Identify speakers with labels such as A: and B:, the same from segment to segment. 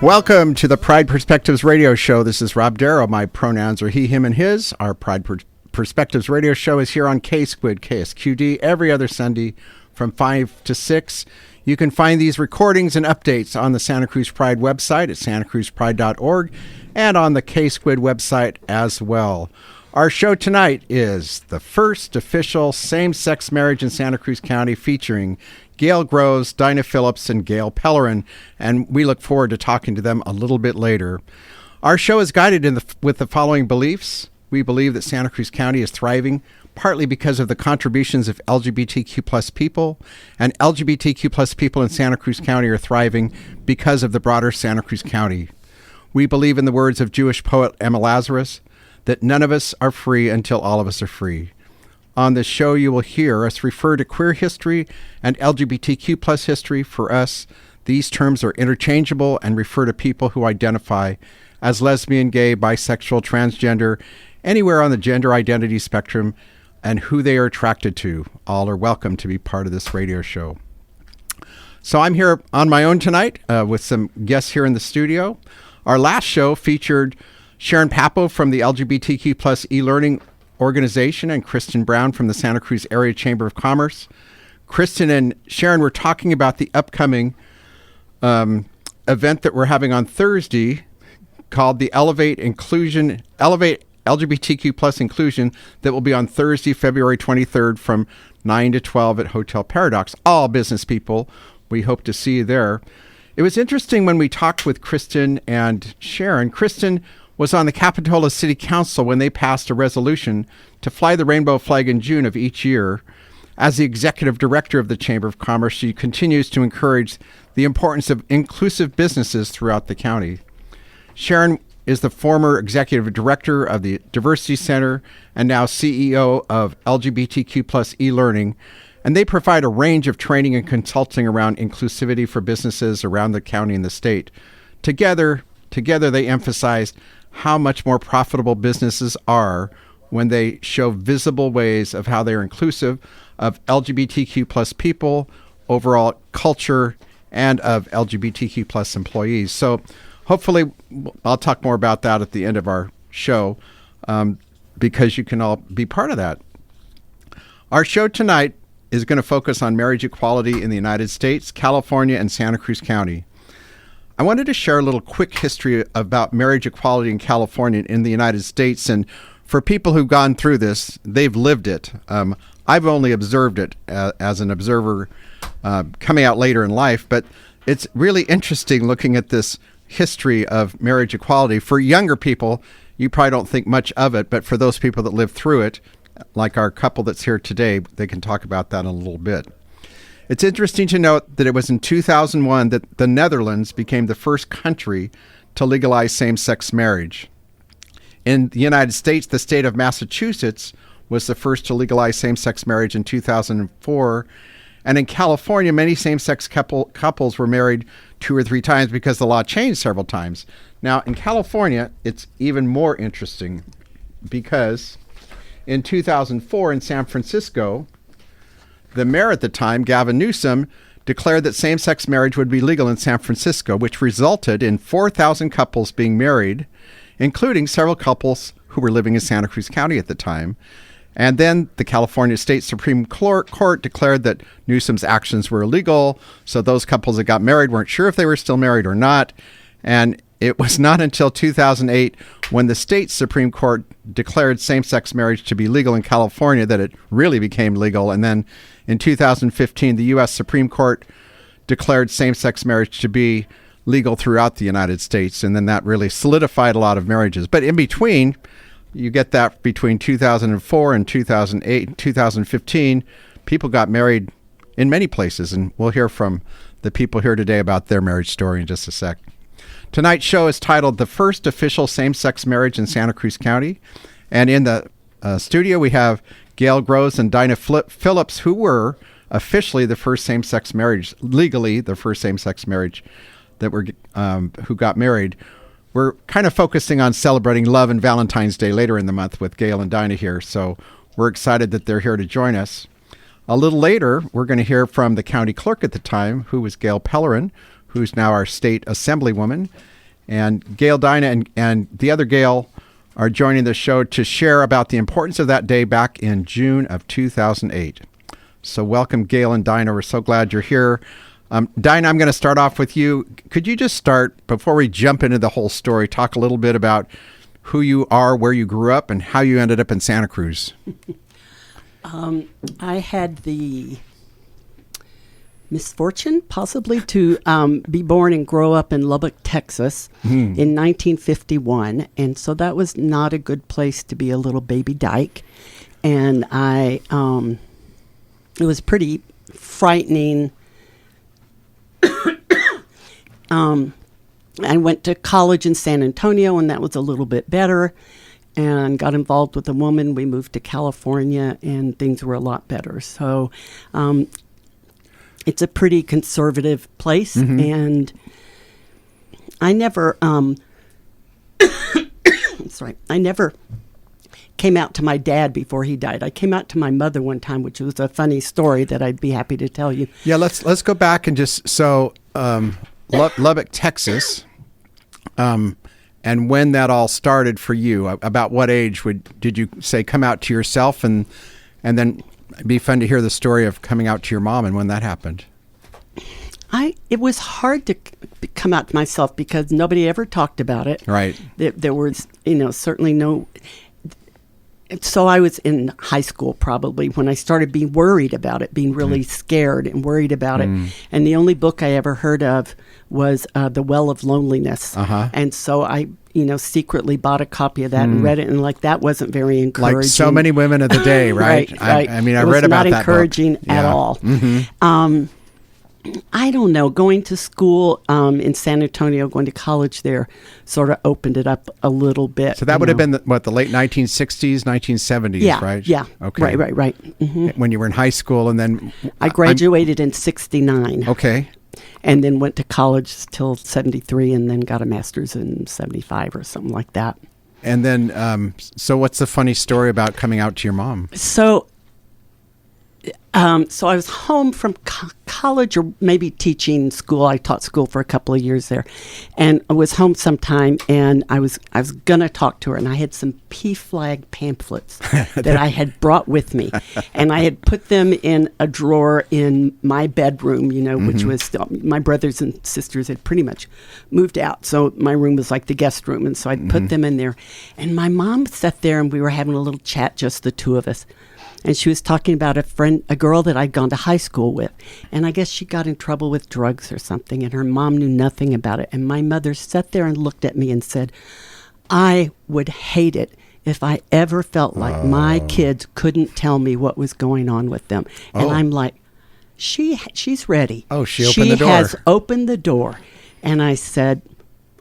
A: Welcome to the Pride Perspectives radio show. This is Rob Darrow. My pronouns are he, him, and his. Our Pride Perspectives radio show is here on K-Squid, KSQD, every other Sunday from 5 to 6. You can find these recordings and updates on the Santa Cruz Pride website at santacruzpride.org and on the K-Squid website as well. Our show tonight is the first official same-sex marriage in Santa Cruz County featuring Gail Groves, Dinah Phillips, and Gail Pellerin, and we look forward to talking to them a little bit later. Our show is guided with the following beliefs. We believe that Santa Cruz County is thriving partly because of the contributions of LGBTQ plus people, and LGBTQ plus people in Santa Cruz County are thriving because of the broader Santa Cruz County. We believe in the words of Jewish poet Emma Lazarus, that none of us are free until all of us are free. On this show, you will hear us refer to queer history and LGBTQ plus history. For us, these terms are interchangeable and refer to people who identify as lesbian, gay, bisexual, transgender, anywhere on the gender identity spectrum, and who they are attracted to. All are welcome to be part of this radio show. So I'm here on my own tonight with some guests here in the studio. Our last show featured Sharon Papo from the LGBTQ plus e-learning organization and Kristen Brown from the Santa Cruz Area Chamber of Commerce. Kristen and Sharon were talking about the upcoming event that we're having on Thursday called the Elevate LGBTQ plus Inclusion that will be on Thursday, February 23rd from 9 to 12 at Hotel Paradox. All business people, we hope to see you there. It was interesting when we talked with Kristen and Sharon. Kristen was on the Capitola City Council when they passed a resolution to fly the rainbow flag in June of each year. As the executive director of the Chamber of Commerce, she continues to encourage the importance of inclusive businesses throughout the county. Sharon is the former executive director of the Diversity Center and now CEO of LGBTQ plus e-learning, and they provide a range of training and consulting around inclusivity for businesses around the county and the state. Together they emphasize how much more profitable businesses are when they show visible ways of how they're inclusive of LGBTQ plus people, overall culture, and of LGBTQ plus employees. So hopefully I'll talk more about that at the end of our show because you can all be part of that. Our show tonight is going to focus on marriage equality in the United States, California, and Santa Cruz County. I wanted to share a little quick history about marriage equality in California and in the United States. And for people who've gone through this, they've lived it. I've only observed it as an observer coming out later in life. But it's really interesting looking at this history of marriage equality. For younger people, you probably don't think much of it. But for those people that lived through it, like our couple that's here today, they can talk about that in a little bit. It's interesting to note that it was in 2001 that the Netherlands became the first country to legalize same-sex marriage. In the United States, the state of Massachusetts was the first to legalize same-sex marriage in 2004. And in California, many same-sex couples were married 2 or 3 times because the law changed several times. Now, in California, it's even more interesting because in 2004 in San Francisco, the mayor at the time, Gavin Newsom, declared that same-sex marriage would be legal in San Francisco, which resulted in 4,000 couples being married, including several couples who were living in Santa Cruz County at the time. And then the California State Supreme Court declared that Newsom's actions were illegal, so those couples that got married weren't sure if they were still married or not. And it was not until 2008 when the state Supreme Court declared same-sex marriage to be legal in California that it really became legal. And then in 2015, the U.S. Supreme Court declared same-sex marriage to be legal throughout the United States. And then that really solidified a lot of marriages. But in between, you get that between 2004 and 2008 and 2015, people got married in many places. And we'll hear from the people here today about their marriage story in just a sec. Tonight's show is titled The First Official Same-Sex Marriage in Santa Cruz County. And in the studio, we have Gail Groves and Dinah Phillips, who were officially the first same-sex marriage, legally the first same-sex marriage that were who got married. We're kind of focusing on celebrating love and Valentine's Day later in the month with Gail and Dinah here. So we're excited that they're here to join us. A little later, we're going to hear from the county clerk at the time, who was Gail Pellerin, who's now our state assemblywoman. And Gail, Dinah, and the other Gail are joining the show to share about the importance of that day back in June of 2008. So welcome, Gail and Dinah. We're so glad you're here. Dinah, I'm going to start off with you. Could you just start, before we jump into the whole story, talk a little bit about who you are, where you grew up, and how you ended up in Santa Cruz?
B: I had the misfortune, possibly, to be born and grow up in Lubbock, Texas in 1951. And so that was not a good place to be a little baby dyke. And it was pretty frightening. I went to college in San Antonio, and that was a little bit better, and got involved with a woman. We moved to California, and things were a lot better. So it's a pretty conservative place, and I never, sorry, I never came out to my dad before he died. I came out to my mother one time, which was a funny story that I'd be happy to tell you.
A: Yeah, let's go back and just, so Lubbock, Texas, and when that all started for you, about what age did you say come out to yourself, and then it'd be fun to hear the story of coming out to your mom and when that happened.
B: It was hard to come out to myself because nobody ever talked about it.
A: Right.
B: There was, certainly no. So I was in high school probably when I started being worried about it, being really scared and worried about it. And the only book I ever heard of was The Well of Loneliness. And so I, secretly bought a copy of that and read it, and that wasn't very encouraging.
A: Like so many women of the day, right?
B: Right.
A: I mean, I read about that book. It was not
B: encouraging at all. I don't know. Going to school in San Antonio, going to college there, sort of opened it up a little bit.
A: So that would have been the late 1960s, 1970s, right?
B: Yeah.
A: Okay.
B: Right.
A: When you were in high school, and then
B: I graduated in '69.
A: Okay.
B: And then went to college till '73, and then got a master's in '75 or something like that.
A: And then, so what's the funny story about coming out to your mom?
B: So I was home from college, or maybe teaching school. I taught school for a couple of years there, and I was home sometime, and I was gonna talk to her, and I had some PFLAG pamphlets that I had brought with me, and I had put them in a drawer in my bedroom, which was my brothers and sisters had pretty much moved out, so my room was like the guest room, and so I'd put them in there, and my mom sat there, and we were having a little chat, just the two of us. And she was talking about a girl that I'd gone to high school with. And I guess she got in trouble with drugs or something, and her mom knew nothing about it. And my mother sat there and looked at me and said, I would hate it if I ever felt like my kids couldn't tell me what was going on with them. And I'm like, she's ready.
A: Oh, she opened the door.
B: She has opened the door. And I said,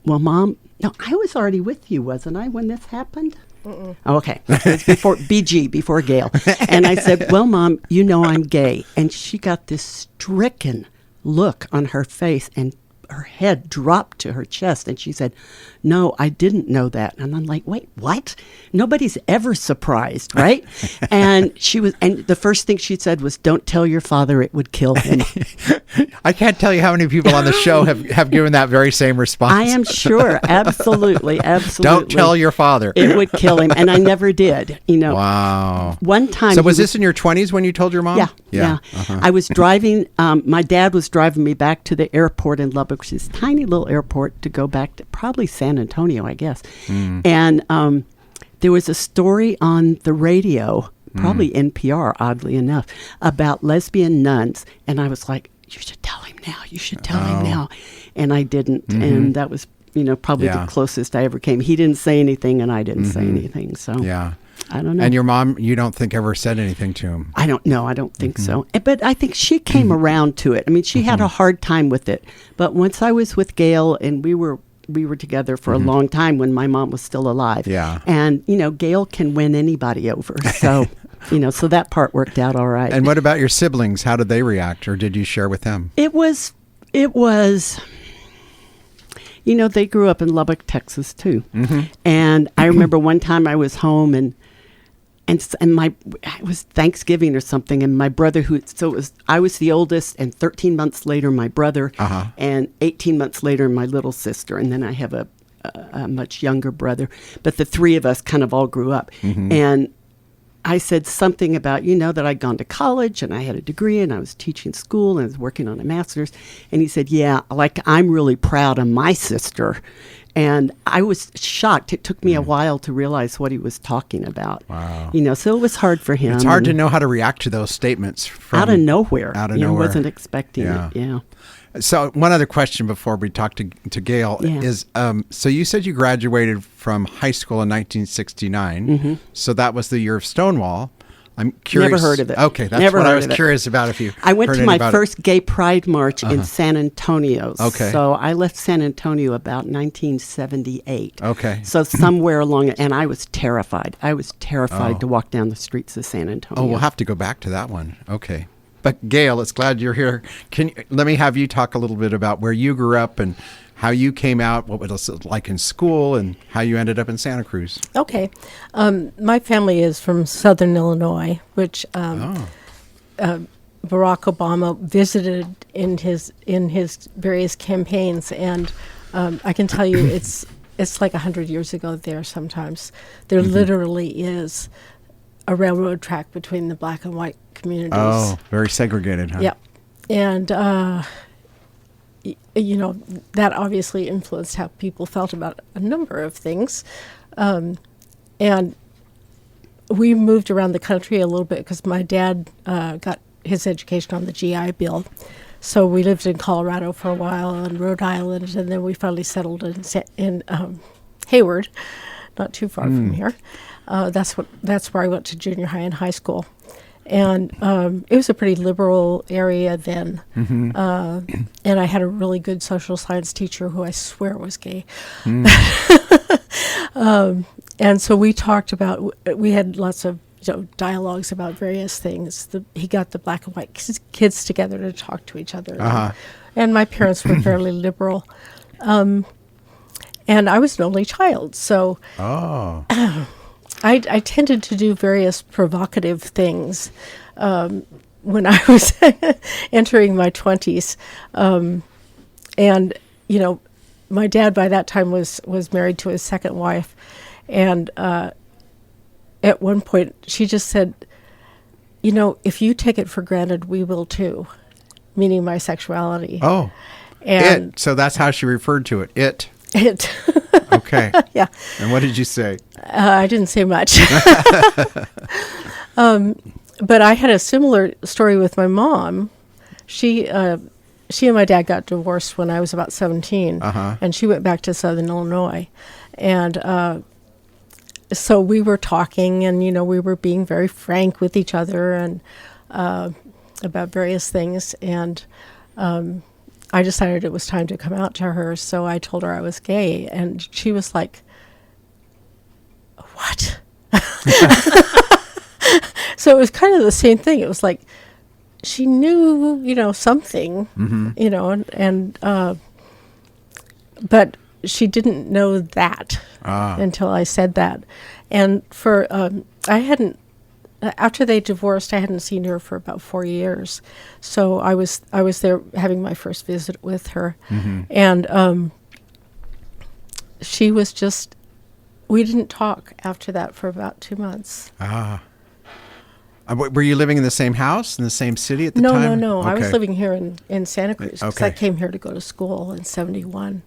B: well, Mom, no, I was already with you, wasn't I, when this happened? Okay. It was before Gail. And I said, well, Mom, I'm gay. And she got this stricken look on her face, and her head dropped to her chest, and she said, no, I didn't know that. And I'm like, wait, what? Nobody's ever surprised, right? And the first thing she said was, don't tell your father, it would kill him.
A: I can't tell you how many people on the show have given that very same response.
B: I am sure. Absolutely.
A: Don't tell your father.
B: It would kill him. And I never did,
A: Wow.
B: One time.
A: So was this in your 20s when you told your mom?
B: Yeah. I was driving, my dad was driving me back to the airport in Lubbock, which is a tiny little airport, to go back to probably San Antonio, I guess. And there was a story on the radio, probably NPR, oddly enough, about lesbian nuns. And I was like, you should tell him now. You should tell him now. And I didn't. And that was, probably the closest I ever came. He didn't say anything, and I didn't say anything. So I don't know.
A: And your mom, you don't think ever said anything to him?
B: I don't know. I don't think so. But I think she came around to it. I mean, she had a hard time with it. But once I was with Gail, and we were together for a long time when my mom was still alive. Yeah. And, Gail can win anybody over. So, so that part worked out all right.
A: And what about your siblings? How did they react, or did you share with them?
B: It was, they grew up in Lubbock, Texas, too. And I remember one time I was home, and and my, it was Thanksgiving or something, and my brother I was the oldest, and 13 months later my brother, and 18 months later my little sister, and then I have a much younger brother, but the three of us kind of all grew up. And I said something about, that I'd gone to college and I had a degree and I was teaching school and I was working on a master's. And he said, yeah, like, I'm really proud of my sister. And I was shocked. It took me a while to realize what he was talking about.
A: Wow.
B: So it was hard for him.
A: It's hard to know how to react to those statements from
B: out of nowhere.
A: Out of nowhere.
B: Wasn't expecting it. Yeah.
A: So one other question before we talk to Gail is, so you said you graduated from high school in 1969. So that was the year of Stonewall. I'm curious.
B: Never heard of it.
A: Okay, that's what I was curious about. If you,
B: I went to my first gay pride march in San Antonio.
A: Okay.
B: So I left San Antonio about 1978.
A: Okay.
B: So somewhere along it, and I was terrified. I was terrified to walk down the streets of San Antonio.
A: Oh, we'll have to go back to that one. Okay. But Gail, it's glad you're here. Let me have you talk a little bit about where you grew up and how you came out, what was it like in school, and how you ended up in Santa Cruz.
C: Okay. My family is from Southern Illinois, which Barack Obama visited in his various campaigns, and I can tell you it's like 100 years ago there sometimes. There literally is a railroad track between the black and white communities.
A: Oh, very segregated, huh?
C: Yeah. And that obviously influenced how people felt about a number of things. And we moved around the country a little bit because my dad got his education on the GI Bill. So we lived in Colorado for a while and Rhode Island, and then we finally settled in Hayward, not too far from here. That's where I went to junior high and high school. And it was a pretty liberal area then. And I had a really good social science teacher who I swear was gay. And so we talked about, we had lots of dialogues about various things. He got the black and white kids together to talk to each other. And my parents were fairly liberal. And I was an only child, so I tended to do various provocative things when I was entering my 20s. And, my dad by that time was married to his second wife. And at one point she just said, if you take it for granted, we will too, meaning my sexuality.
A: Oh,
C: and
A: so that's how she referred to it. It. Okay.
C: Yeah.
A: And what did you say?
C: I didn't say much. But I had a similar story with my mom. She and my dad got divorced when I was about 17, and she went back to Southern Illinois. And so we were talking, and, we were being very frank with each other and about various things. And I decided it was time to come out to her, so I told her I was gay, and she was like, what? So it was kind of the same thing. It was like she knew, something, but she didn't know that until I said that. And after they divorced, I hadn't seen her for about 4 years. So I was there having my first visit with her. And she was just, we didn't talk after that for about 2 months.
A: Were you living in the same house, in the same city at the time?
C: No.
A: Okay.
C: I was living here in Santa Cruz because I came here to go to school in 1971.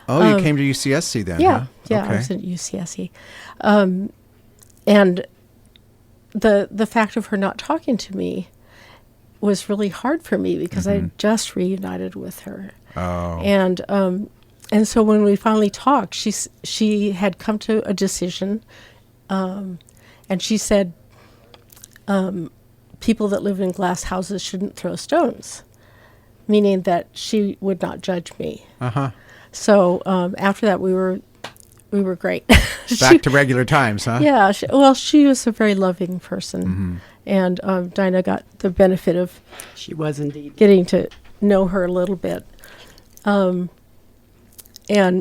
A: Oh, you came to UCSC then,
C: Yeah,
A: huh?
C: yeah,
A: Okay.
C: I was at UCSC. And the fact of her not talking to me was really hard for me because I just reunited with her.
A: Oh.
C: And so when we finally talked, she had come to a decision, and she said, people that live in glass houses shouldn't throw stones, meaning that she would not judge me. So after that, we were great.
A: Back to regular times, huh?
C: Yeah. She was a very loving person, and Dinah got the benefit of
B: She was indeed
C: getting to know her a little bit. And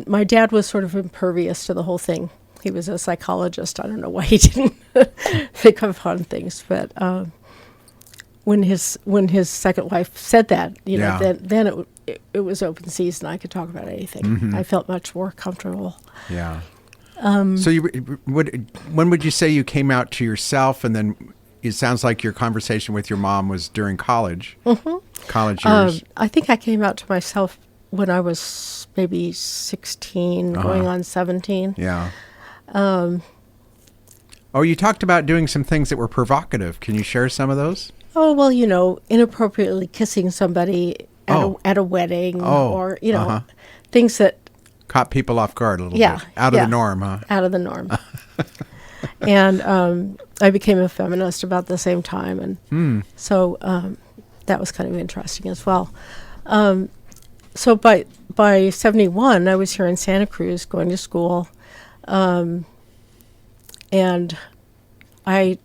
C: my dad was sort of impervious to the whole thing. He was a psychologist. I don't know why he didn't pick up on things, but when his second wife said that, then it was open season. I could talk about anything. I felt much more comfortable.
A: Yeah. So when would you say you came out to yourself, and then it sounds like your conversation with your mom was during college, college years?
C: I think I came out to myself when I was maybe 16, going on 17.
A: Yeah. You talked about doing some things that were provocative. Can you share some of those?
C: Oh, well, inappropriately kissing somebody at a wedding, or, things that
A: caught people off guard a little bit. Out of the norm, huh?
C: Out of the norm. And I became a feminist about the same time. And so that was kind of interesting as well. So by 71, I was here in Santa Cruz going to school. And I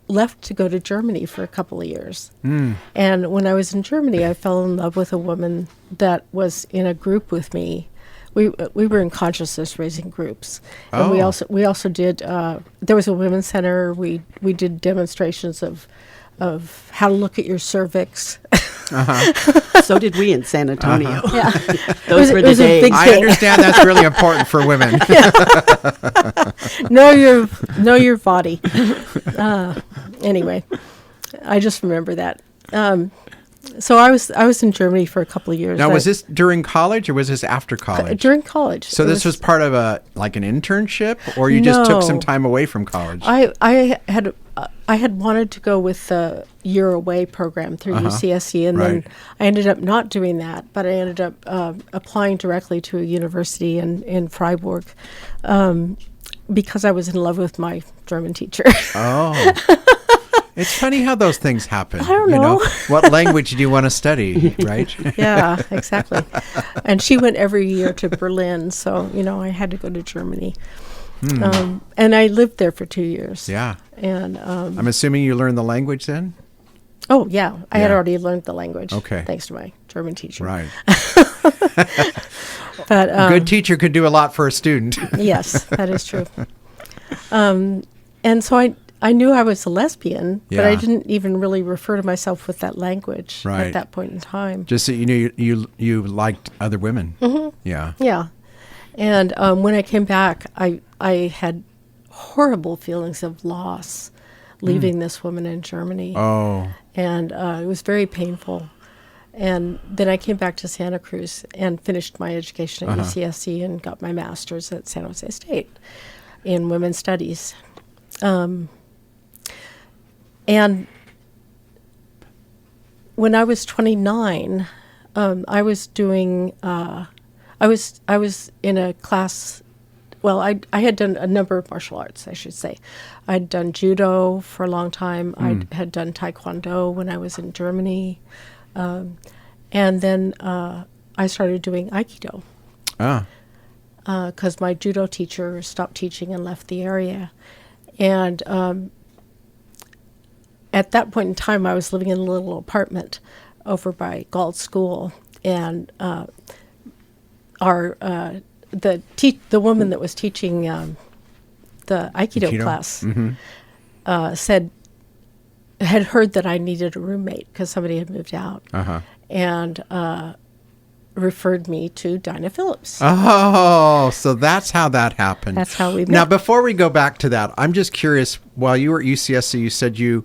C: left to go to Germany for a couple of years. And when I was in Germany, I fell in love with a woman that was in a group with me. We were in consciousness raising groups, and we also did. There was a women's center. We did demonstrations of how to look at your cervix.
B: So did we in San Antonio.
C: Yeah,
B: Those were the days.
A: I understand that's really important for women.
C: Know your body. Anyway, I just remember that. So I was in Germany for a couple of years.
A: Now, was this during college or was this after college?
C: During college.
A: So this was part of an internship, or you just took some time away from college?
C: I had wanted to go with the year away program through UCSC, and then I ended up not doing that, but I ended up applying directly to a university in Freiburg because I was in love with my German teacher.
A: It's funny how those things happen.
C: I don't know.
A: What language do you want to study, right?
C: Yeah, exactly. And she went every year to Berlin, so, I had to go to Germany. And I lived there for 2 years.
A: Yeah.
C: And
A: I'm assuming you learned the language then?
C: Oh, yeah. I had already learned the language.
A: Okay.
C: Thanks to my German teacher.
A: Right.
C: But
A: a good teacher could do a lot for a student.
C: Yes, that is true. And so I knew I was a lesbian, but I didn't even really refer to myself with that language at that point in time.
A: Just that you knew you liked other women. Yeah.
C: Yeah. And when I came back, I had horrible feelings of loss leaving this woman in Germany.
A: Oh.
C: And it was very painful. And then I came back to Santa Cruz and finished my education at UCSC and got my master's at San Jose State in women's studies. And when I was 29, I was doing. I was in a class. Well, I had done a number of martial arts, I should say. I'd done judo for a long time. I had done taekwondo when I was in Germany, and then I started doing aikido. Because my judo teacher stopped teaching and left the area, and at that point in time, I was living in a little apartment over by Galt School, and the woman that was teaching the Aikido class had heard that I needed a roommate because somebody had moved out, and referred me to Dinah Phillips.
A: Oh, so that's how that happened.
C: That's how we met.
A: Now, before we go back to that, I'm just curious. While you were at UCSC, you said your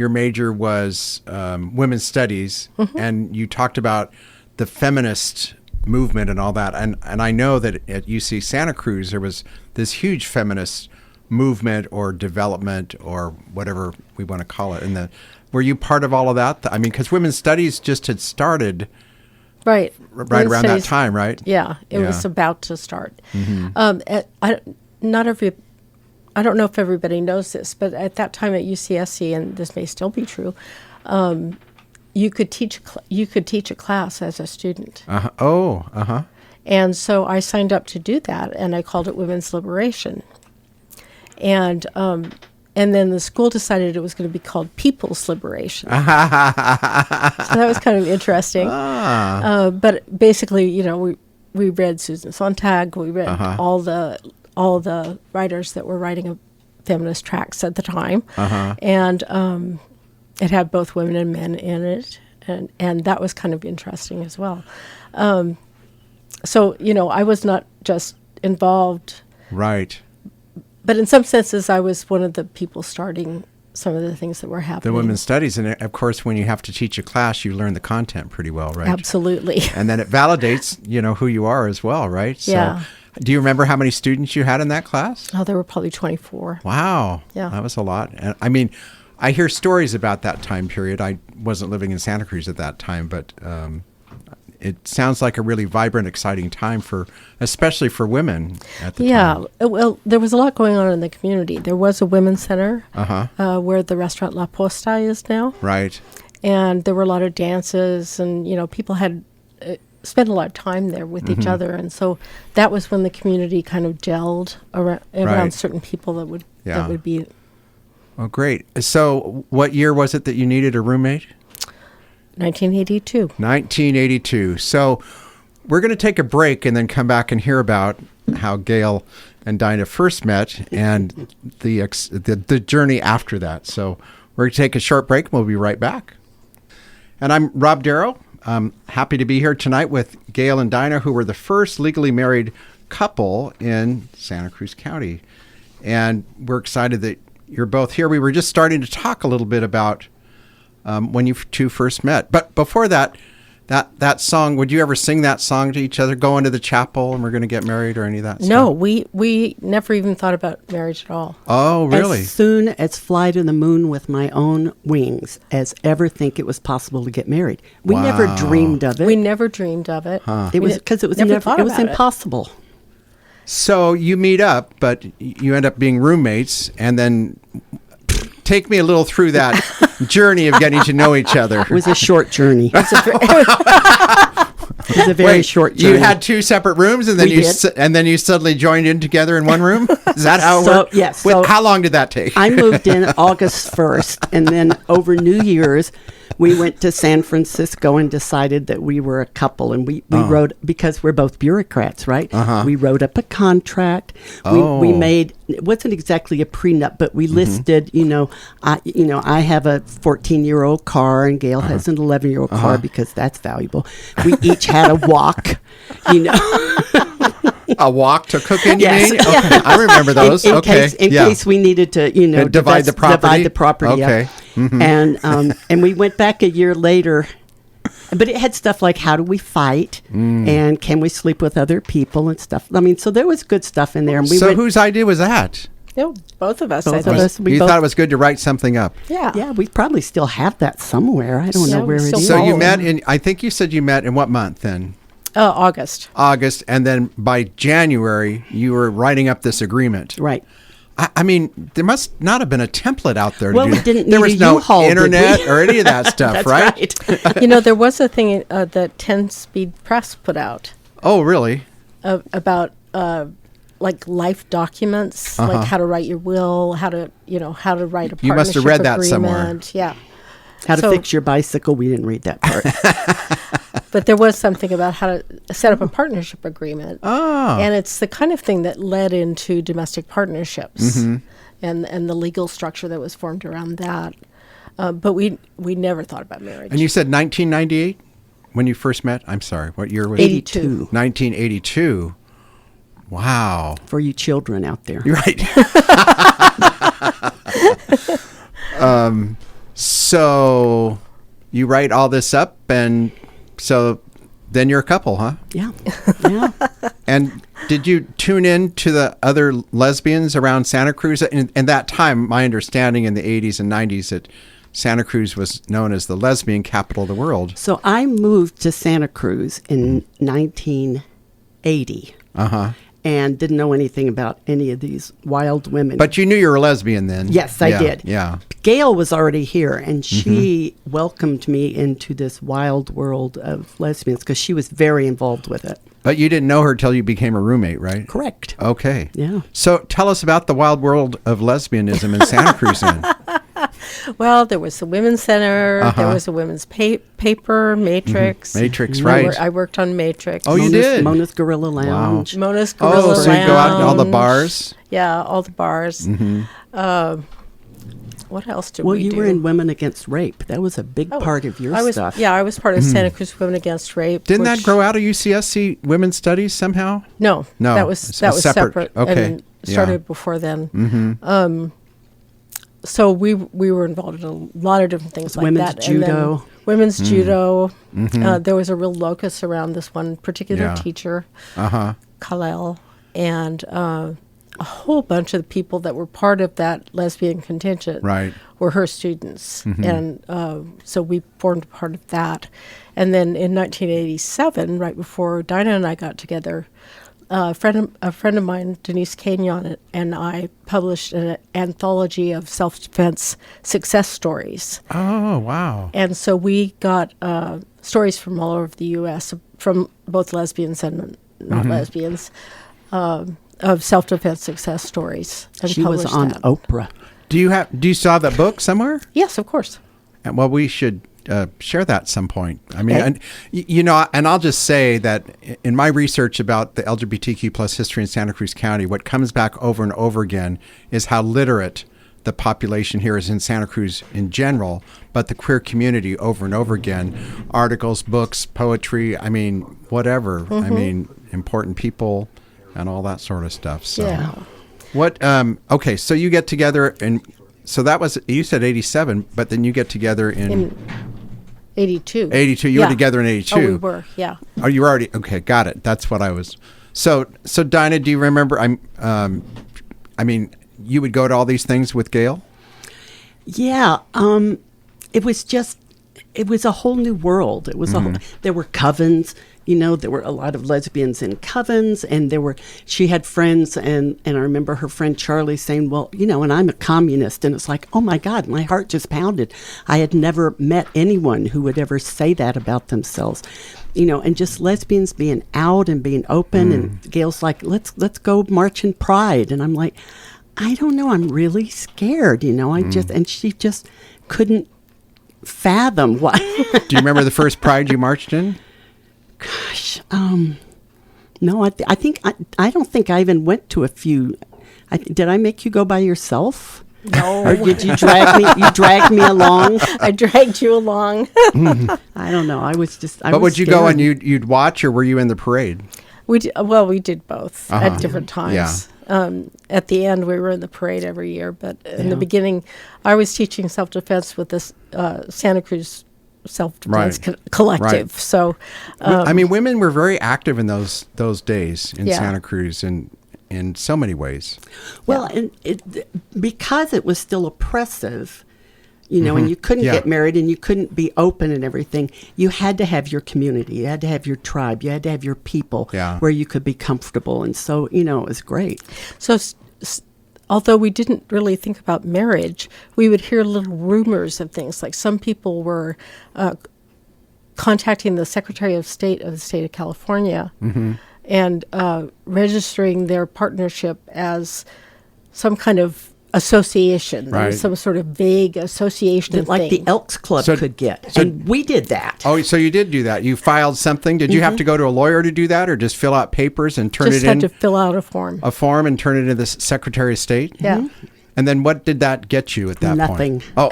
A: major was women's studies, and you talked about the feminist movement and all that. And I know that at UC Santa Cruz, there was this huge feminist movement or development or whatever we want to call it. Were you part of all of that? I mean, because women's studies just had started
C: right
A: around that time, right?
C: Yeah, it was about to start. I don't know if everybody knows this, but at that time at UCSC, and this may still be true, you could teach a class as a student. And so I signed up to do that, and I called it Women's Liberation. And then the school decided it was going to be called People's Liberation. So that was kind of interesting. But basically, we read Susan Sontag, we read all all the writers that were writing feminist tracts at the time. And it had both women and men in it. And that was kind of interesting as well. So, I was not just involved.
A: Right.
C: But in some senses, I was one of the people starting some of the things that were happening.
A: The women's studies. And of course, when you have to teach a class, you learn the content pretty well, right?
C: Absolutely.
A: And then it validates, who you are as well, right?
C: Yeah.
A: So, do you remember how many students you had in that class?
C: Oh, there were probably 24.
A: Wow.
C: Yeah.
A: That was a lot. And I mean, I hear stories about that time period. I wasn't living in Santa Cruz at that time, but it sounds like a really vibrant, exciting time especially for women at the time.
C: Yeah. Well, there was a lot going on in the community. There was a women's center where the restaurant La Posta is now.
A: Right.
C: And there were a lot of dances, and, people had spent a lot of time there with each other. And so that was when the community kind of gelled around certain people that would be.
A: Oh, great. So what year was it that you needed a roommate?
C: 1982.
A: 1982. So we're going to take a break and then come back and hear about how Gail and Dinah first met and the journey after that. So we're going to take a short break and we'll be right back. And I'm Rob Darrow. I'm happy to be here tonight with Gail and Dinah, who were the first legally married couple in Santa Cruz County. And we're excited that you're both here. We were just starting to talk a little bit about when you two first met. But before that song, would you ever sing that song to each other, go into the chapel and we're going to get married, or any of that
C: No,
A: stuff?
C: we never even thought about marriage at all.
A: Oh, really?
B: As soon as fly to the moon with my own wings as ever think it was possible to get married. We never dreamed of it.
C: We never dreamed of it.
B: It was because it was
C: never thought
B: it was
C: about it.
B: impossible.
A: So you meet up, but you end up being roommates, and then take me a little through that journey of getting to know each other.
B: It was a short journey. It was a very short journey.
A: You had two separate rooms, and then you suddenly joined in together in one room? Is that how it worked?
B: Yes.
A: How long did that take?
B: I moved in August 1st, and then over New Year's, we went to San Francisco and decided that we were a couple. And we wrote, because we're both bureaucrats, right? We wrote up a contract. We made, it wasn't exactly a prenup, but we listed, I have a 14-year-old car and Gail has an 11-year-old car because that's valuable. We each had a walk,
A: A walk to cooking,
B: Yes.
A: you mean? Okay. I remember those.
B: In case we needed to,
A: divide the property.
B: Divide the property up.
A: Okay.
B: And we went back a year later, but it had stuff like how do we fight and can we sleep with other people and stuff. I mean, so there was good stuff in there. And
A: whose idea was that?
C: Both of us.
B: Both of us.
A: You thought it was good to write something up.
C: Yeah.
B: Yeah, we probably still have that somewhere. I don't know where it is.
A: So you met I think you said you met in what month then?
C: August.
A: August, and then by January, you were writing up this agreent.
B: Right.
A: I mean, there must not have been a template out there.
B: Well,
A: to do
B: we
A: that.
B: didn't
A: There
B: need
A: was
B: a
A: no
B: U-Haul, did
A: internet
B: we?
A: or any of that stuff,
B: That's
A: right?
C: There was a thing that 10-Speed Press put out
A: Oh, really?
C: about like life documents, like how to write your will, how to write a partnership
A: You must have read that
C: agreement.
A: somewhere.
C: Yeah.
B: How to fix your bicycle. We didn't read that part.
C: But there was something about how to set up a partnership agreement.
A: Oh.
C: And it's the kind of thing that led into domestic partnerships and the legal structure that was formed around that. But we never thought about marriage.
A: And you said 1998 when you first met? I'm sorry. What year was
B: 82.
A: it? 1982. Wow.
B: For you children out there.
A: You're right. So you write all this up, and so then you're a couple, huh?
B: Yeah. Yeah.
A: And did you tune in to the other lesbians around Santa Cruz? In that time, my understanding in the 80s and 90s that Santa Cruz was known as the lesbian capital of the world.
B: So I moved to Santa Cruz in 1980. And didn't know anything about any of these wild women.
A: But you knew you were a lesbian then.
B: Yes, I did.
A: Yeah.
B: Gail was already here, and she welcomed me into this wild world of lesbians because she was very involved with it.
A: But you didn't know her till you became a roommate, right?
B: Correct.
A: Okay.
B: Yeah.
A: So tell us about the wild world of lesbianism in Santa Cruz then.
C: Well, there was the Women's Center. There was a women's paper, Matrix.
A: Matrix, right.
C: I worked on Matrix.
A: Oh, you did?
B: Mona's Gorilla Lounge.
C: Mona's Gorilla Lounge.
A: So you go out to all the bars?
C: Yeah, all the bars. What else did we do?
B: Well, you were in Women Against Rape. That was a big part of your stuff.
C: Yeah, I was part of Santa Cruz Women Against Rape.
A: Didn't that grow out of UCSC Women's Studies somehow?
C: No. That was separate.
A: Okay.
C: And started before then. So we were involved in a lot of different things like
B: women's
C: that.
B: judo.
C: Women's judo. There was a real locus around this one particular teacher, Kalel, and a whole bunch of the people that were part of that lesbian contingent were her students. And so we formed part of that. And then in 1987, right before Dinah and I got together, a friend of mine, Denise Kenyon, and I published an anthology of self-defense success stories.
A: Oh, wow.
C: And so we got stories from all over the U.S., from both lesbians and not lesbians, of self-defense success stories. And
B: she was on Oprah.
A: Do you still have that book somewhere?
C: Yes, of course.
A: Well, we should share that at some point. I mean, and I'll just say that in my research about the LGBTQ plus history in Santa Cruz County, what comes back over and over again is how literate the population here is in Santa Cruz in general, but the queer community over and over again, articles, books, poetry, I mean, whatever. I mean, important people and all that sort of stuff. So okay, so you get together, and so that was, you said 87, but then you get together in
C: 82.
A: 82. You were together in 82.
C: Oh, we were, yeah.
A: Oh, you were already, okay, got it. That's what I was. So Dinah, do you remember, I mean, you would go to all these things with Gail?
B: Yeah. It was a whole new world. It was there were covens, there were a lot of lesbians in covens, and she had friends, and I remember her friend Charlie saying, well, and I'm a communist, and it's like, oh my God, my heart just pounded. I had never met anyone who would ever say that about themselves, and just lesbians being out and being open, and Gail's like, let's go march in Pride, and I'm like, I don't know, I'm really scared, and she just couldn't fathom why.
A: Do you remember the first Pride you marched in?
B: Gosh, no, I don't think I even went to a few. Did I make you go by yourself?
C: No.
B: Or did you drag me? You dragged me along.
C: I dragged you along.
B: I don't know. I was just.
A: But would you go and you'd watch, or were you in the parade?
C: We did both at different times. Yeah. At the end, we were in the parade every year, but in the beginning, I was teaching self-defense with this Santa Cruz self-defense collective. So,
A: I mean, women were very active in those days in Santa Cruz in so many ways.
B: Well, and because it was still oppressive, and you couldn't get married and you couldn't be open and everything, you had to have your community, you had to have your tribe, you had to have your people where you could be comfortable. And so, it was great.
C: So although we didn't really think about marriage, we would hear little rumors of things. Like some people were contacting the Secretary of State of the state of California and registering their partnership as some kind of association, some sort of vague association
B: like
C: thing.
B: the Elks Club could get. And we did that.
A: Oh, so you did do that. You filed something. Did you have to go to a lawyer to do that, or just fill out papers and turn it in?
C: Just had to fill out a form.
A: A form and turn it into the Secretary of State?
C: Yeah.
A: And then what did that get you at that
B: Nothing.
A: point? Oh.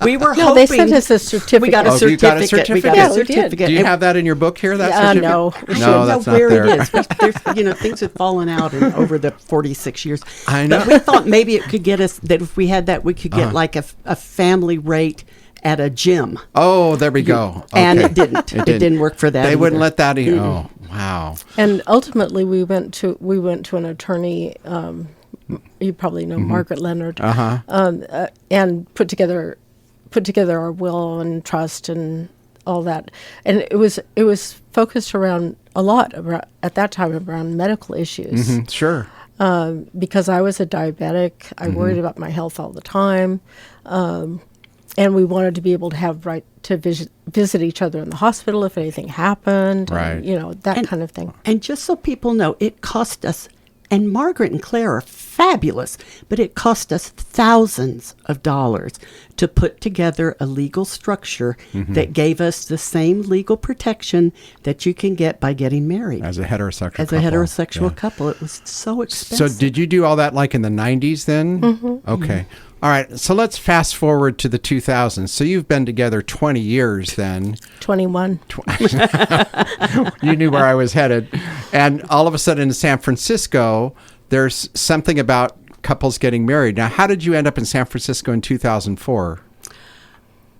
C: We were hoping. No, they sent us a certificate.
B: We got a certificate.
A: You got a certificate?
B: We got a certificate.
A: Do you have that in your book here? That certificate?
C: No.
A: No, that's not
B: where
A: there.
B: It is. Things have fallen out over the 46 years.
A: I know.
B: But we thought maybe it could get us, that if we had that, we could get like a family rate at a gym.
A: Oh, there we go. Okay.
B: And it didn't. It didn't work for that.
A: They wouldn't
B: either.
A: let that in. Oh, wow.
C: And ultimately, we went to an attorney. You probably know Margaret Leonard, and put together our will and trust and all that. And it was focused around at that time around medical issues.
A: Sure.
C: Because I was a diabetic, I worried about my health all the time, and we wanted to be able to have right to visit each other in the hospital if anything happened, and, that kind of thing.
B: And just so people know, it cost us. And Margaret and Claire are fabulous. But it cost us thousands of dollars to put together a legal structure that gave us the same legal protection that you can get by getting married.
A: As a heterosexual couple.
B: As a heterosexual couple. It was so expensive.
A: So did you do all that like in the 90s then? Okay. All right. So let's fast forward to the 2000s. So you've been together 20 years then.
C: 21.
A: You knew where I was headed. And all of a sudden in San Francisco, there's something about couples getting married. Now, how did you end up in San Francisco in 2004?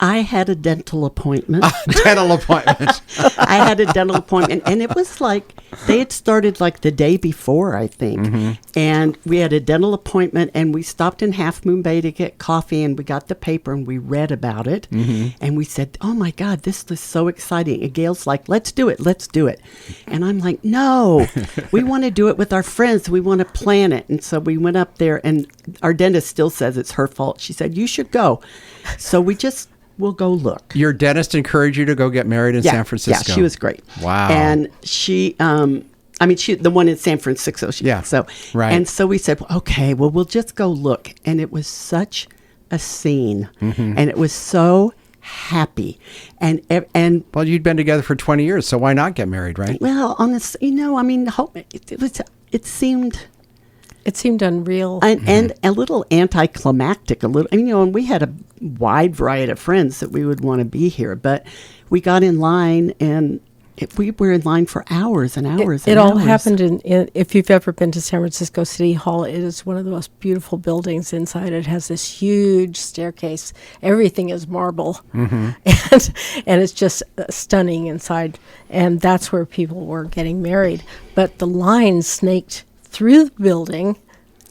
B: I had a dental appointment.
A: Dental appointment.
B: I had a dental appointment, and it was like they had started like the day before, I think. And we had a dental appointment, and we stopped in Half Moon Bay to get coffee, and we got the paper, and we read about it. And we said, oh, my God, this is so exciting. And Gail's like, let's do it. Let's do it. And I'm like, no, we want to do it with our friends. We want to plan it. And so we went up there, and our dentist still says it's her fault. She said, you should go. So we'll go look.
A: Your dentist encouraged you to go get married in San Francisco?
B: Yeah, she was great.
A: Wow.
B: And she, the one in San Francisco.
A: Right.
B: And so we said, okay, well, we'll just go look. And it was such a scene. And it was so happy. And
A: well, you'd been together for 20 years, so why not get married, right?
B: Well, honestly, it seemed...
C: It seemed unreal.
B: And a little anticlimactic, and we had a wide variety of friends that we would want to be here, but we got in line, and we were in line for hours and hours
C: It all happened in, if you've ever been to San Francisco City Hall, it is one of the most beautiful buildings inside. It has this huge staircase. Everything is marble. And it's just stunning inside. And that's where people were getting married. But the line snaked through the building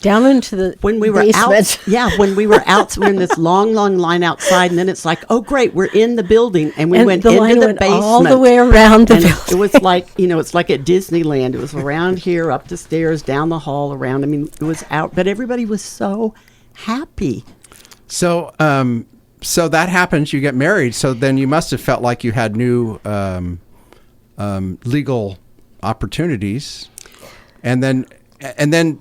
C: down into the
B: when we were
C: basement.
B: When we were out, we're in this long line outside, and then it's like, oh great, we're in the building, and we went into the basement
C: all the way around the building.
B: It was like, it's like at Disneyland. It was around here, up the stairs, down the hall, around. I mean, it was out, but everybody was so happy.
A: So, so that happens. You get married. So then you must have felt like you had new legal opportunities, and then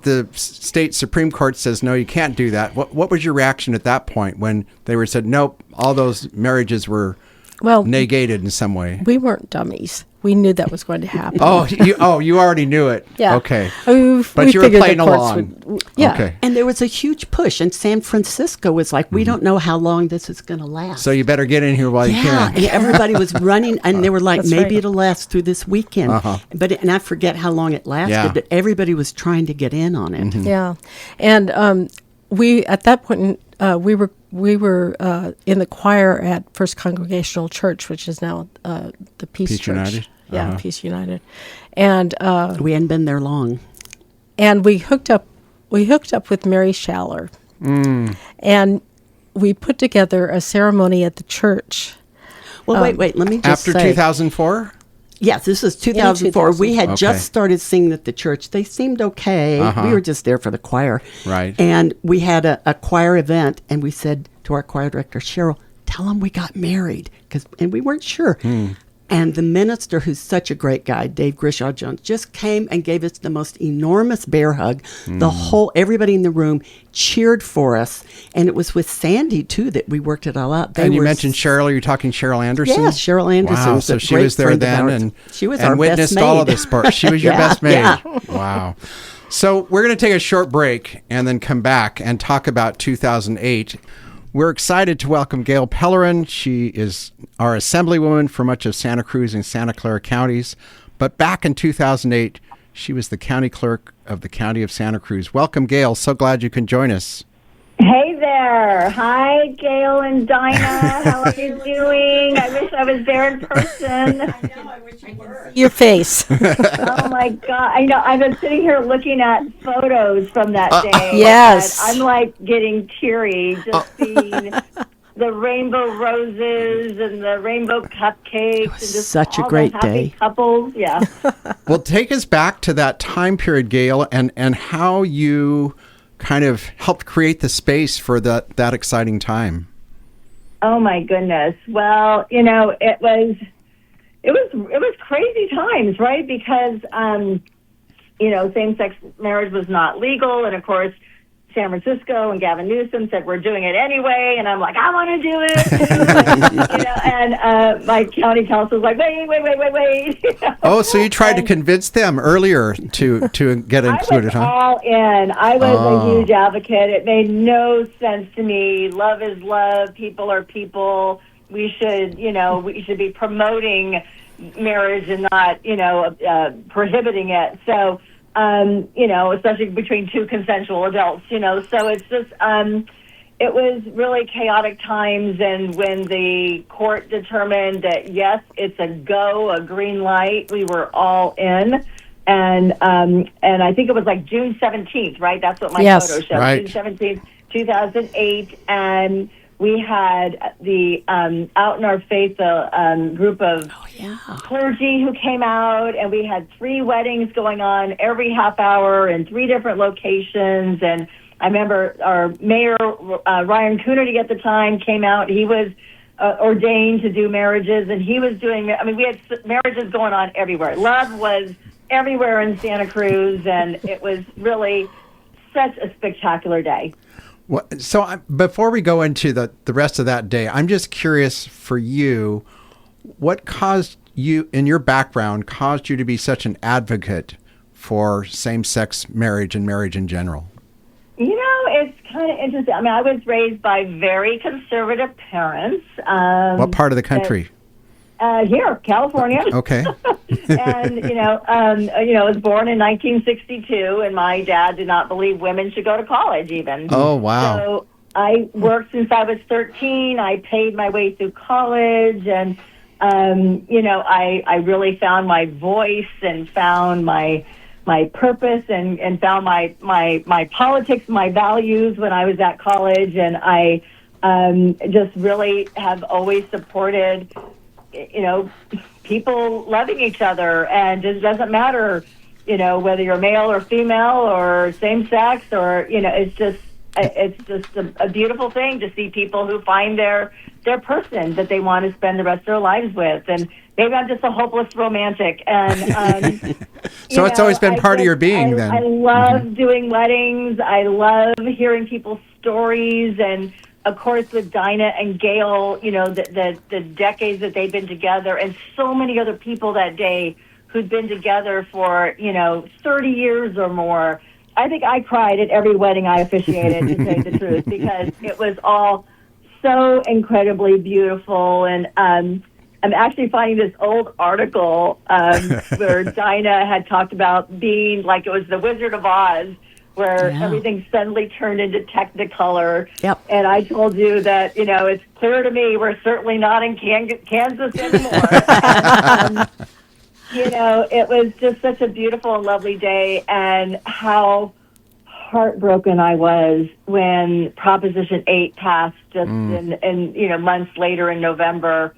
A: the state Supreme Court says, no, you can't do that. What was your reaction at that point when they were said, nope, all those marriages were negated in some way?
C: We weren't dummies. We knew that was going to happen.
A: You already knew it.
C: Yeah.
A: Okay. But you were playing along. Okay.
B: And there was a huge push, and San Francisco was like, we don't know how long this is going to last.
A: So you better get in here while you can.
B: And everybody was running, and they were like,
C: That's
B: maybe
C: right.
B: it'll last through this weekend. And I forget how long it lasted, but everybody was trying to get in on it.
C: Yeah. And we, at that point, we were in the choir at First Congregational Church, which is now the Peace Church.
A: United?
C: Yeah, Peace United. And
B: we hadn't been there long.
C: And we hooked up with Mary Schaller. And we put together a ceremony at the church.
B: Well, wait, let me just
A: after
B: say.
A: 2004?
B: Yes, this is 2004. We had
A: Okay.
B: just started singing at the church. They seemed okay. We were just there for the choir.
A: Right.
B: And we had a choir event, and we said to our choir director, Cheryl, tell them we got married. And we weren't sure. And the minister, who's such a great guy, Dave Grishaw Jones, just came and gave us the most enormous bear hug. Everybody in the room cheered for us. And it was with Sandy, too, that we worked it all out.
A: And you mentioned Cheryl. You're talking Cheryl Anderson?
B: Yes, Cheryl Anderson.
A: Wow, so she was there then and
B: she was our
A: witnessed
B: best
A: all of
B: maid.
A: this part. She was your best maid.
B: Yeah.
A: Wow. So we're going to take a short break and then come back and talk about 2008. We're excited to welcome Gail Pellerin. She is our assemblywoman for much of Santa Cruz and Santa Clara counties. But back in 2008, she was the county clerk of the county of Santa Cruz. Welcome, Gail. So glad you can join us.
D: Hey there. Hi, Gail and Dinah. How are you doing? I wish I was there in person.
C: I wish you were. Your face.
D: Oh, my God. I know. I've been sitting here looking at photos from that day.
C: Yes.
D: And I'm like getting teary just seeing the rainbow roses and the rainbow cupcakes. And just
B: such a
D: all
B: great
D: the happy
B: day.
D: Couples. Yeah.
A: Well, take us back to that time period, Gail, and how you kind of helped create the space for that exciting time.
D: Oh my goodness. Well, it was crazy times, right? Because same-sex marriage was not legal, and of course, San Francisco, and Gavin Newsom said we're doing it anyway, and I'm like, I want to do it, you know. And my county council was like, wait. You know?
A: Oh, so you tried to convince them earlier to get included,
D: I was
A: huh?
D: all in. I was a huge advocate. It made no sense to me. Love is love. People are people. We should be promoting marriage and not, prohibiting it. So, especially between two consensual adults, so it's just, it was really chaotic times. And when the court determined that, yes, it's a go, a green light, we were all in. And I think it was like June 17th, right? That's what my photo shows.
A: Right.
D: June 17th, 2008. And we had the Out in Our Faith group of clergy who came out, and we had 3 weddings going on every half hour in 3 different locations. And I remember our mayor, Ryan Coonerty at the time, came out. He was ordained to do marriages, and he was doing, we had marriages going on everywhere. Love was everywhere in Santa Cruz, and it was really such a spectacular day.
A: Well, so before we go into the rest of that day, I'm just curious for you, what caused you, in your background, caused you to be such an advocate for same-sex marriage and marriage in general?
D: It's kind of interesting. I was raised by very conservative parents.
A: What part of the country?
D: Here, California.
A: Okay.
D: And, I was born in 1962, and my dad did not believe women should go to college even.
A: Oh, wow.
D: So I worked since I was 13. I paid my way through college, and, I really found my voice and found my purpose and found my politics, my values when I was at college. And I just really have always supported people loving each other, and it doesn't matter, whether you're male or female or same sex, or, it's just a beautiful thing to see people who find their person that they want to spend the rest of their lives with. And maybe I'm just a hopeless romantic. And,
A: so it's always been part of your being then.
D: I love doing weddings. I love hearing people's stories. And of course, with Dinah and Gail, the decades that they've been together, and so many other people that day who'd been together for, 30 years or more. I think I cried at every wedding I officiated, to tell you the truth, because it was all so incredibly beautiful. And I'm actually finding this old article where Dinah had talked about being like it was the Wizard of Oz, where everything suddenly turned into Technicolor.
B: Yep.
D: And I told you that, it's clear to me we're certainly not in Kansas anymore. And, it was just such a beautiful and lovely day, and how heartbroken I was when Proposition 8 passed just in months later in November.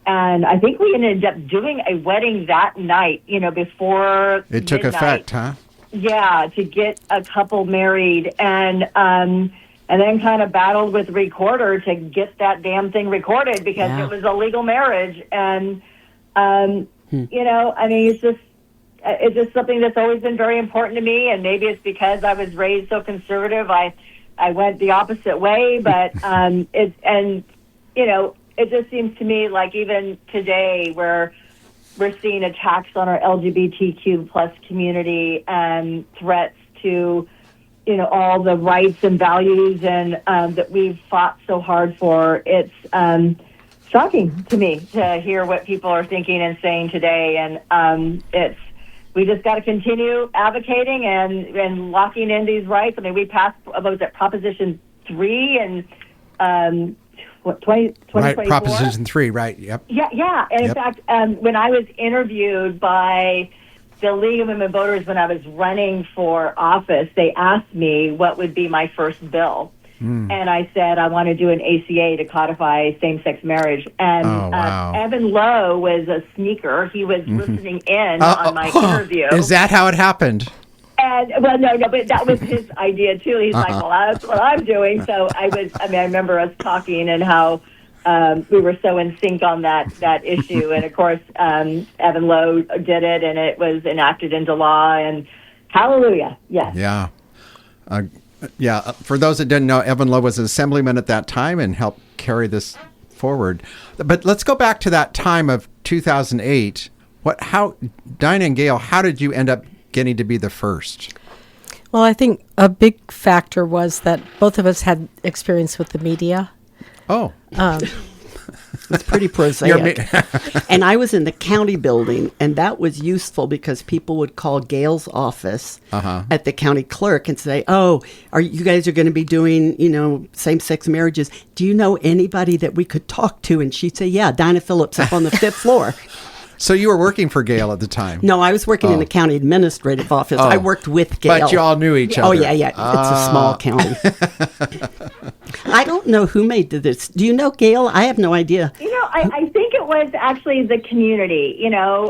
D: And I think we ended up doing a wedding that night, before
A: it took
D: midnight.
A: effect, huh?
D: Yeah, to get a couple married, and then kind of battled with recorder to get that damn thing recorded, because it was a legal marriage. And it's just something that's always been very important to me. And maybe it's because I was raised so conservative, I went the opposite way. But it just seems to me like even today, where we're seeing attacks on our LGBTQ plus community and threats to, all the rights and values and that we've fought so hard for. It's shocking to me to hear what people are thinking and saying today. And we just got to continue advocating and locking in these rights. We passed, Proposition 3 and 2024?
A: Right, Proposition 3, right, yep.
D: Yeah. And in fact, when I was interviewed by the League of Women Voters when I was running for office, they asked me what would be my first bill. And I said, I want to do an ACA to codify same-sex marriage. And Evan Lowe was a sneaker. He was listening in on my interview.
A: Is that how it happened?
D: And no, but that was his idea too. He's like, well, that's what I'm doing. So I remember us talking and how we were so in sync on that issue. And of course, Evan Lowe did it, and it was enacted into law. And hallelujah, yes.
A: Yeah. Yeah, for those that didn't know, Evan Lowe was an assemblyman at that time and helped carry this forward. But let's go back to that time of 2008. Dinah and Gail, how did you end up getting to be the first?
C: Well, I think a big factor was that both of us had experience with the media.
A: Oh.
B: It's pretty prosaic. And I was in the county building, and that was useful because people would call Gail's office at the county clerk and say, "Oh, you guys are going to be doing, same-sex marriages. Do you know anybody that we could talk to?" And she'd say, "Yeah, Dinah Phillips up on the 5th floor."
A: So you were working for Gail at the time?
B: No, I was working in the county administrative office. I worked with Gail.
A: But you all knew each other.
B: Oh, yeah. It's a small county. I don't know who made this. Do you know Gail? I have no idea.
D: I think it was actually the community,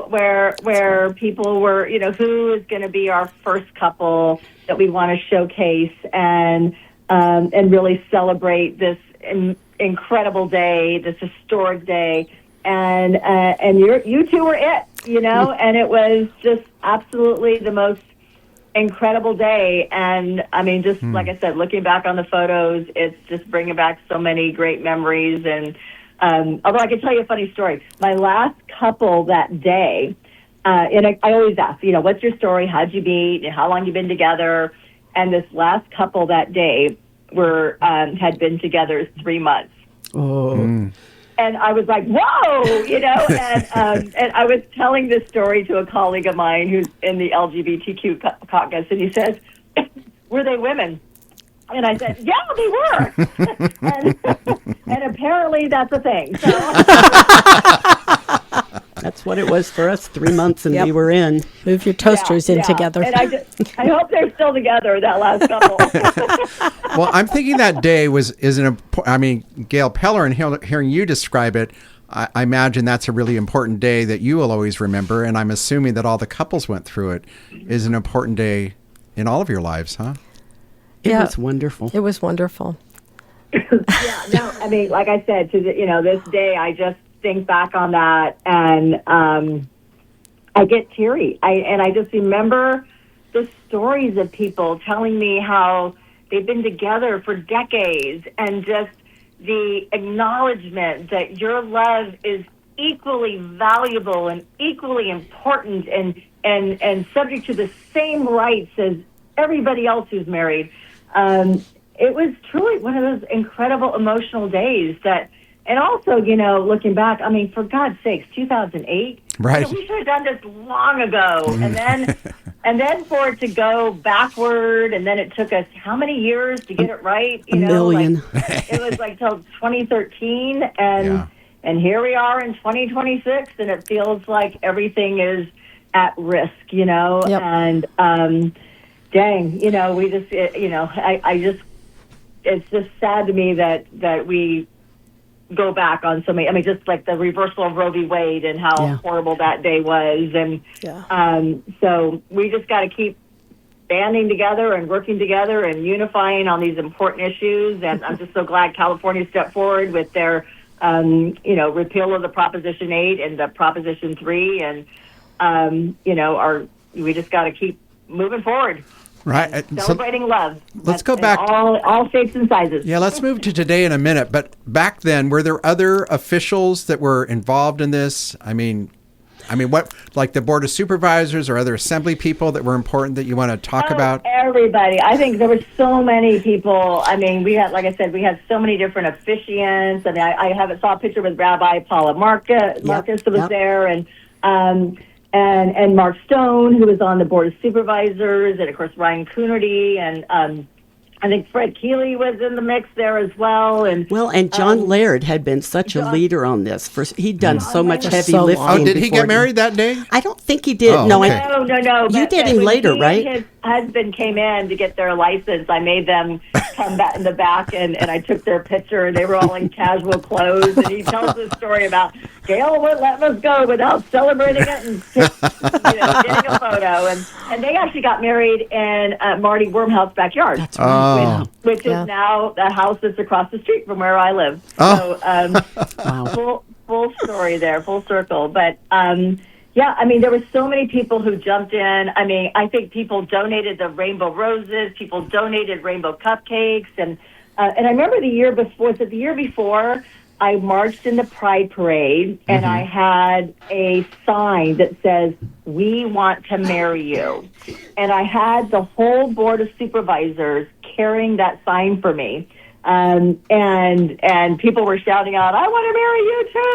D: where people were, who is going to be our first couple that we want to showcase and really celebrate this incredible day, this historic day. And you two were it, and it was just absolutely the most incredible day. And I mean, just like I said, looking back on the photos, it's just bringing back so many great memories. And although I can tell you a funny story, my last couple that day, and I always ask, what's your story? How'd you meet? And how long you been together? And this last couple that day had been together 3 months.
B: Oh.
D: And I was like, whoa, and I was telling this story to a colleague of mine who's in the LGBTQ caucus, and he says, were they women? And I said, yeah, they were. and apparently that's a thing. So.
B: That's what it was for us, 3 months, and we were in.
C: Move your toasters in together.
D: And I hope they're still together, that last couple.
A: Well, I'm thinking that day is an important. I mean, Gail Pellerin, hearing you describe it, I imagine that's a really important day that you will always remember, and I'm assuming that all the couples went through it. Is an important day in all of your lives, huh?
B: It was wonderful.
C: It was wonderful.
D: I mean, like I said, this day, I just think back on that, and I get teary. I just remember the stories of people telling me how they've been together for decades, and just the acknowledgement that your love is equally valuable and equally important and subject to the same rights as everybody else who's married. It was truly one of those incredible emotional days that. And also, looking back, I mean, for God's sakes, 2008.
A: Right.
D: We should have done this long ago. And then for it to go backward, and then it took us how many years to get it right?
B: A million.
D: It was like till 2013, and here we are in 2026, and it feels like everything is at risk, Yep. And dang, we just, I just, it's just sad to me that we go back on so many. I mean, just like the reversal of Roe v. Wade and how horrible that day was, and so we just got to keep banding together and working together and unifying on these important issues. And I'm just so glad California stepped forward with their, repeal of the Proposition 8 and the Proposition 3, and we just got to keep moving forward.
A: Right.
D: Celebrating love.
A: Let's go back.
D: All shapes and sizes.
A: Yeah, let's move to today in a minute. But back then, were there other officials that were involved in this? I mean, what, like the Board of Supervisors or other assembly people that were important that you want to talk about?
D: Everybody. I think there were so many people. I mean, we had, like I said, we had so many different officiants. I mean, I saw a picture with Rabbi Paula Marcus that was there, and Mark Stone, who was on the Board of Supervisors, and of course Ryan Coonerty, and I think Fred Keeley was in the mix there as well. And
B: John Laird had been such a leader on this. He'd done so much heavy lifting.
A: Oh, did he get married that day?
B: I don't think he did.
A: Oh,
B: no,
A: okay.
D: No.
B: You did him later, right?
D: His husband came in to get their license. I made them come back in the back, and I took their picture, and they were all in casual clothes. And he tells this story about Gail wouldn't let us go without celebrating it and getting a photo. And they actually got married in Marty Wormhouse's backyard.
B: That's right.
D: Which is now the house that's across the street from where I live.
A: Oh.
D: So, full story there, full circle. But, Yeah, I mean, there were so many people who jumped in. I mean, I think people donated the rainbow roses, people donated rainbow cupcakes, and I remember the year before, I marched in the Pride Parade, and I had a sign that says, "We want to marry you," and I had the whole board of supervisors carrying that sign for me. And people were shouting out, "I want to marry you too!"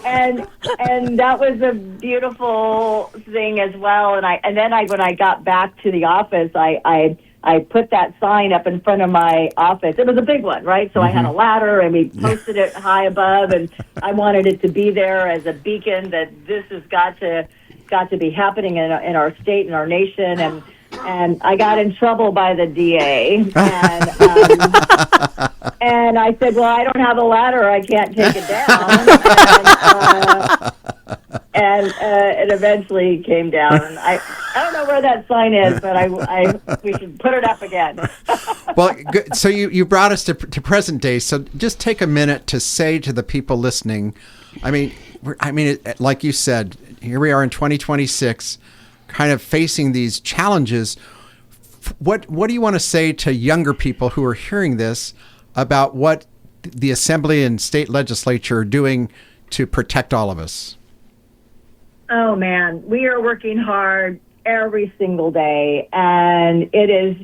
D: and that was a beautiful thing as well. And then when I got back to the office, I put that sign up in front of my office. It was a big one, right? So I had a ladder, and we posted it high above, and I wanted it to be there as a beacon that this has got to be happening in our state and our nation. And I got in trouble by the DA, and I said, "Well, I don't have a ladder; I can't take it down." And it eventually came down. And I don't know where that sign is, but we should put it up again.
A: Well, good. So you brought us to present day. So just take a minute to say to the people listening. I mean, like you said, here we are in 2026. Kind of facing these challenges. What do you want to say to younger people who are hearing this about what the Assembly and state legislature are doing to protect all of us?
D: Oh man, we are working hard every single day, and it is,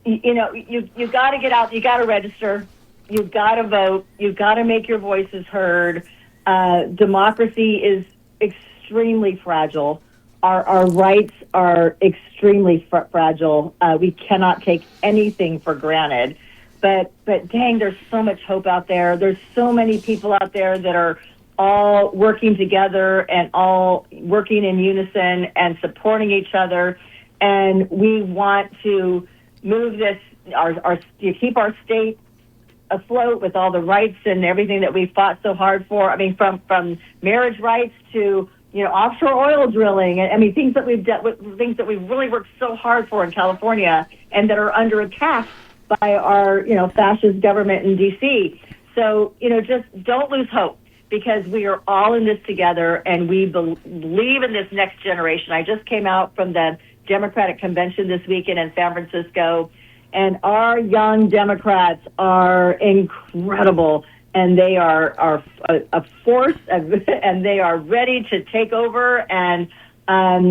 D: you got to get out, you got to register, you got to vote, you got to make your voices heard. Democracy is extremely fragile. Our rights are extremely fragile. We cannot take anything for granted. But dang, there's so much hope out there. There's so many people out there that are all working together and all working in unison and supporting each other. And we want to move this, to keep our state afloat with all the rights and everything that we fought so hard for. I mean, from marriage rights to offshore oil drilling, and I mean things that we've really worked so hard for in California, and that are under attack by our fascist government in D.C. So just don't lose hope, because we are all in this together, and we believe in this next generation. I just came out from the Democratic Convention this weekend in San Francisco, and our young Democrats are incredible. And they are a force, and they are ready to take over. And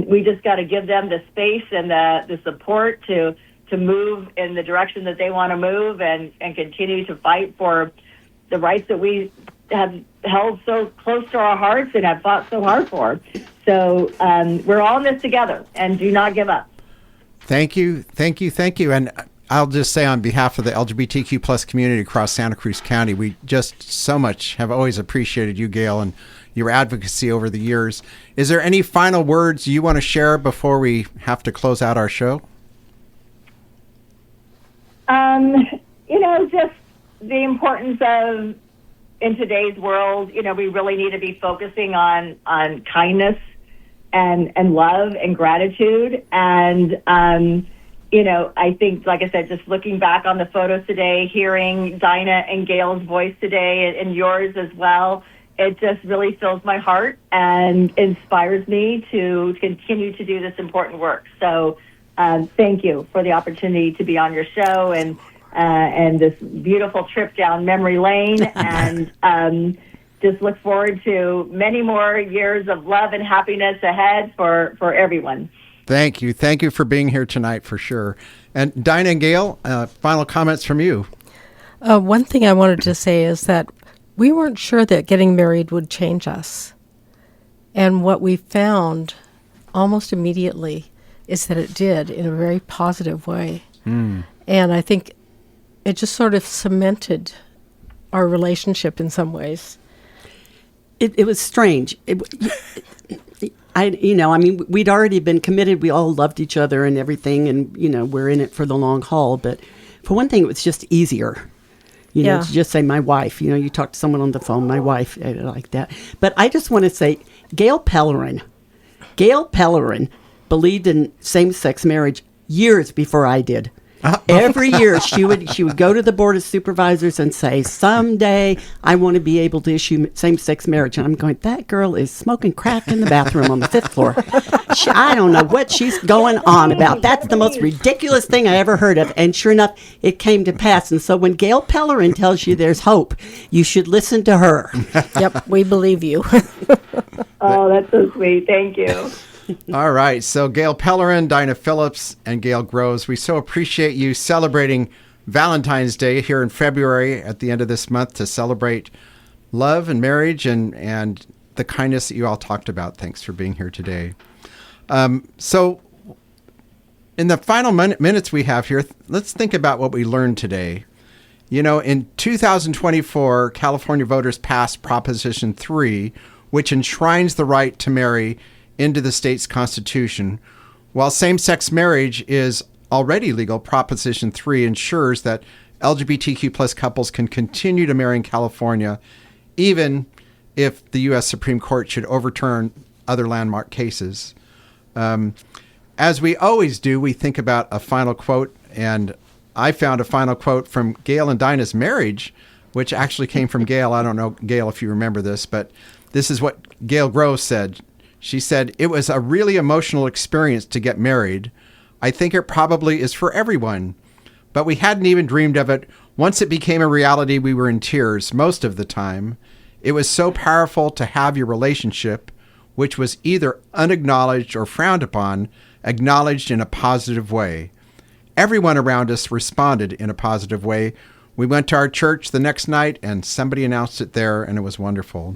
D: we just got to give them the space and the support to move in the direction that they want to move, and continue to fight for the rights that we have held so close to our hearts and have fought so hard for. So we're all in this together, and do not give up.
A: Thank you. And I'll just say, on behalf of the LGBTQ plus community across Santa Cruz County, we just so much have always appreciated you, Gail, and your advocacy over the years. Is there any final words you want to share before we have to close out our show?
D: Just the importance of, in today's world, we really need to be focusing on kindness and love and gratitude. And, I think, like I said, just looking back on the photos today, hearing Dinah and Gail's voice today, and yours as well, it just really fills my heart and inspires me to continue to do this important work. So thank you for the opportunity to be on your show, and this beautiful trip down memory lane, and just look forward to many more years of love and happiness ahead for everyone.
A: Thank you. Thank you for being here tonight, for sure. And Dinah and Gail, final comments from you.
C: One thing I wanted to say is that we weren't sure that getting married would change us. And what we found almost immediately is that it did, in a very positive way. And I think it just sort of cemented our relationship in some ways.
B: It was strange. We'd already been committed. We all loved each other and everything, and, we're in it for the long haul. But for one thing, it was just easier, to just say my wife. You talk to someone on the phone, my wife, like that. But I just want to say, Gail Pellerin believed in same-sex marriage years before I did. Every year she would go to the Board of Supervisors and say, someday I want to be able to issue same-sex marriage. And I'm going, that girl is smoking crack in the bathroom on the 5th floor. I don't know what she's going on about. That's the most ridiculous thing I ever heard of. And sure enough, it came to pass. And so when Gail Pellerin tells you there's hope, you should listen to her.
C: Yep, we believe you.
D: Oh, that's so sweet. Thank you.
A: All right. So Gail Pellerin, Dinah Phillips, and Gail Groves, we so appreciate you celebrating Valentine's Day here in February at the end of this month to celebrate love and marriage and the kindness that you all talked about. Thanks for being here today. So in the final minutes we have here, let's think about what we learned today. You know, in 2024, California voters passed Proposition 3, which enshrines the right to marry into the state's constitution. While same-sex marriage is already legal, Proposition 3 ensures that LGBTQ plus couples can continue to marry in California, even if the U.S. Supreme Court should overturn other landmark cases. As we always do, we think about a final quote, and I found a final quote from Gail and Dinah's marriage, which actually came from Gail. I don't know, Gail, if you remember this, but this is what Gail Groves said. She said, "It was a really emotional experience to get married. I think it probably is for everyone, but we hadn't even dreamed of it. Once it became a reality, we were in tears most of the time. It was so powerful to have your relationship, which was either unacknowledged or frowned upon, acknowledged in a positive way. Everyone around us responded in a positive way. We went to our church the next night and somebody announced it there, and it was wonderful."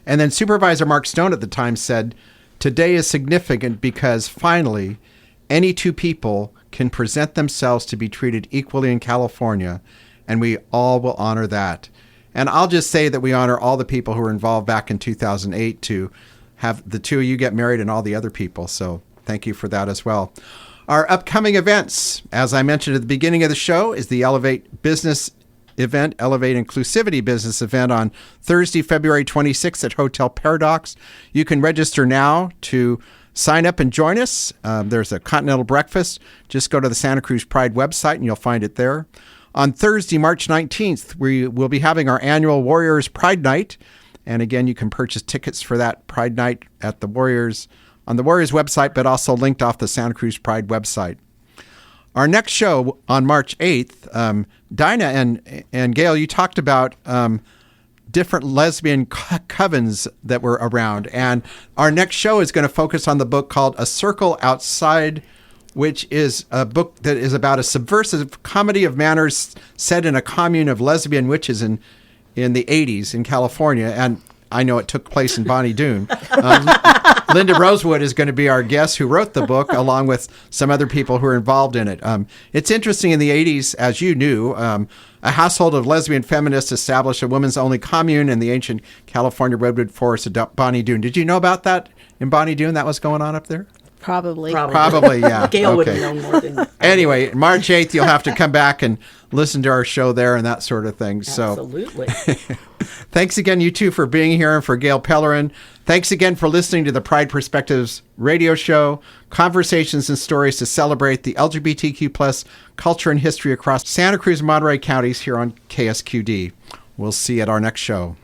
A: And then Supervisor Mark Stone at the time said, "Today is significant because finally, any two people can present themselves to be treated equally in California, and we all will honor that." And I'll just say that we honor all the people who were involved back in 2008 to have the two of you get married and all the other people. So thank you for that as well. Our upcoming events, as I mentioned at the beginning of the show, is the Elevate Business event, Elevate Inclusivity Business event on Thursday, February 26th at Hotel Paradox. You can register now to sign up and join us. There's a continental breakfast. Just go to the Santa Cruz Pride website and you'll find it there. On Thursday, March 19th, we will be having our annual Warriors Pride Night. And again, you can purchase tickets for that Pride Night at the Warriors on the Warriors website, but also linked off the Santa Cruz Pride website. Our next show on March 8th, Dinah and Gail, you talked about different lesbian covens that were around. And our next show is going to focus on the book called A Circle Outside, which is a book that is about a subversive comedy of manners set in a commune of lesbian witches in the 80s in California. And I know it took place in Bonnie Doon. Linda Rosewood is going to be our guest who wrote the book, along with some other people who are involved in it. It's interesting, in the 80s, as you knew, a household of lesbian feminists established a women's only commune in the ancient California redwood forest of Bonnie Doon. Did you know about that in Bonnie Doon? That was going on up there?
C: Probably,
B: Gail
A: yeah. Okay.
B: would have known more than
A: Anyway, March 8th, you'll have to come back and listen to our show there and that sort of thing.
B: Absolutely.
A: Thanks again, you two, for being here, and for Gail Pellerin. Thanks again for listening to the Pride Perspectives radio show, conversations and stories to celebrate the LGBTQ plus culture and history across Santa Cruz and Monterey counties here on KSQD. We'll see you at our next show.